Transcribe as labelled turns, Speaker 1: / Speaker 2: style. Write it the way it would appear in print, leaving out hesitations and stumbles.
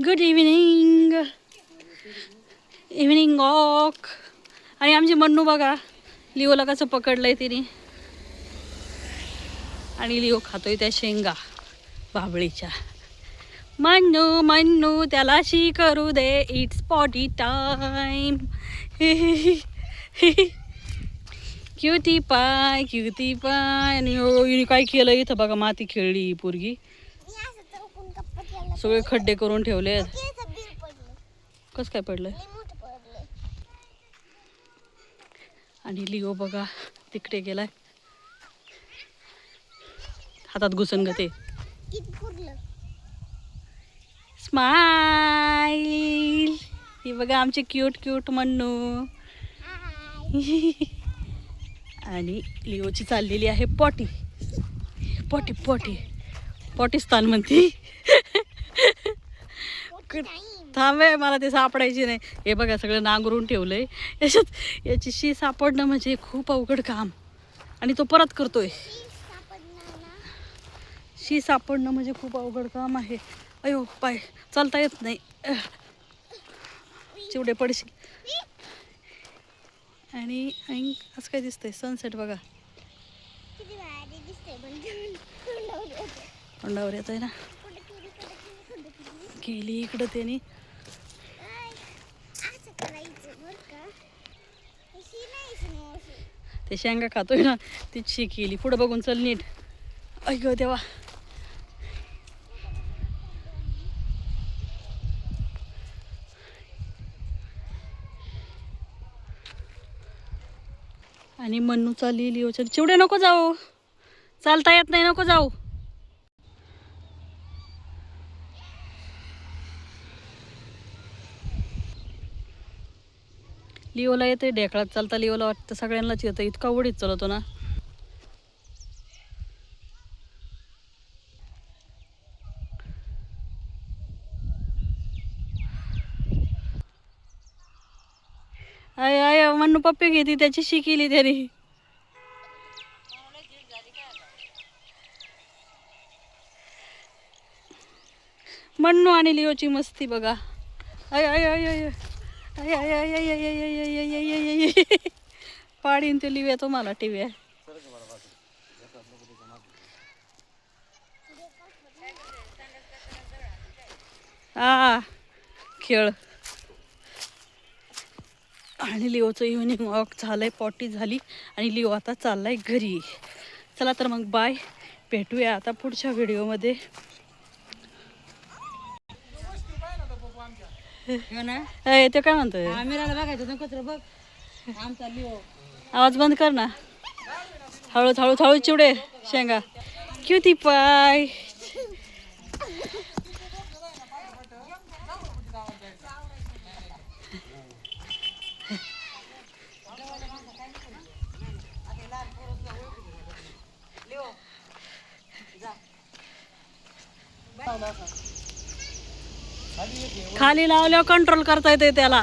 Speaker 1: Good evening. Evening walk. आणि आमची मन्नू बघा लिओला कसं पकडलंय तिने. आणि लिओ खातोय त्या शेंगा बाबळीच्या. मन्नू मन्नू त्याला शी करू दे. It's potty time. Cutie pie cutie pie. आणि हिने काय केलं इथं बघा. माती खेळली ही पोरगी. सगळे खड्डे करून ठेवले. कस काय पडलं. आणि लिओ बघा तिकडे गेलाय. हातात घुसन ग ते. स्माइल. ही बघा आमची क्यूट क्यूट मन्नू. आणि लिओची चाललेली आहे पॉटी. पॉटी पॉटी पॉटीस्थान म्हणती. थांबे मला ते सापडायची नाही. हे बघा सगळं नांगरून ठेवलंय याच्यात. याची शी सापडणं म्हणजे खूप अवघड काम. आणि तो परत करतोय. शी सापडणं म्हणजे खूप अवघड काम आहे. अयो पाय चालता येत नाही. चिवडे पडशील. आणि असं काय दिसतंय सनसेट बघा. तोंडावर येत आहे ना. गेली इकडं त्याने. ते शेंगा खातोय ना तीच शी केली. पुढं बघून चल नीट. अय्यो देवा. आणि मन्नू चालली लिओच्या. चिवडे नको जाऊ. चालता येत नाही नको जाऊ. लिओला येते ढेकळात चालता. लिओला वाटतं सगळ्यांनाच येतं. इतका उडीत चालवतो ना. आय आय मन्नू पप्पी घेते त्याची शी केली त्याने. मन्नू आणि लिओची मस्ती बघा. आय आय आय आय आय आय आय आय आय आय आय आय. पाडीन ते लिव्या तुम्हाला टीव्या. हा खेळ. आणि लिओचं इव्हिनिंग वॉक झालंय. पॉटी झाली आणि लिओ आता चाललाय घरी. चला तर मग बाय. भेटूया आता पुढच्या व्हिडिओमध्ये. ते काय म्हणतोय. आवाज बंद कर ना. हळूच हळूच हळूच चिवडे शेंगा. क्युटी पाय. खाली लावल्यावर कंट्रोल करता येते त्याला.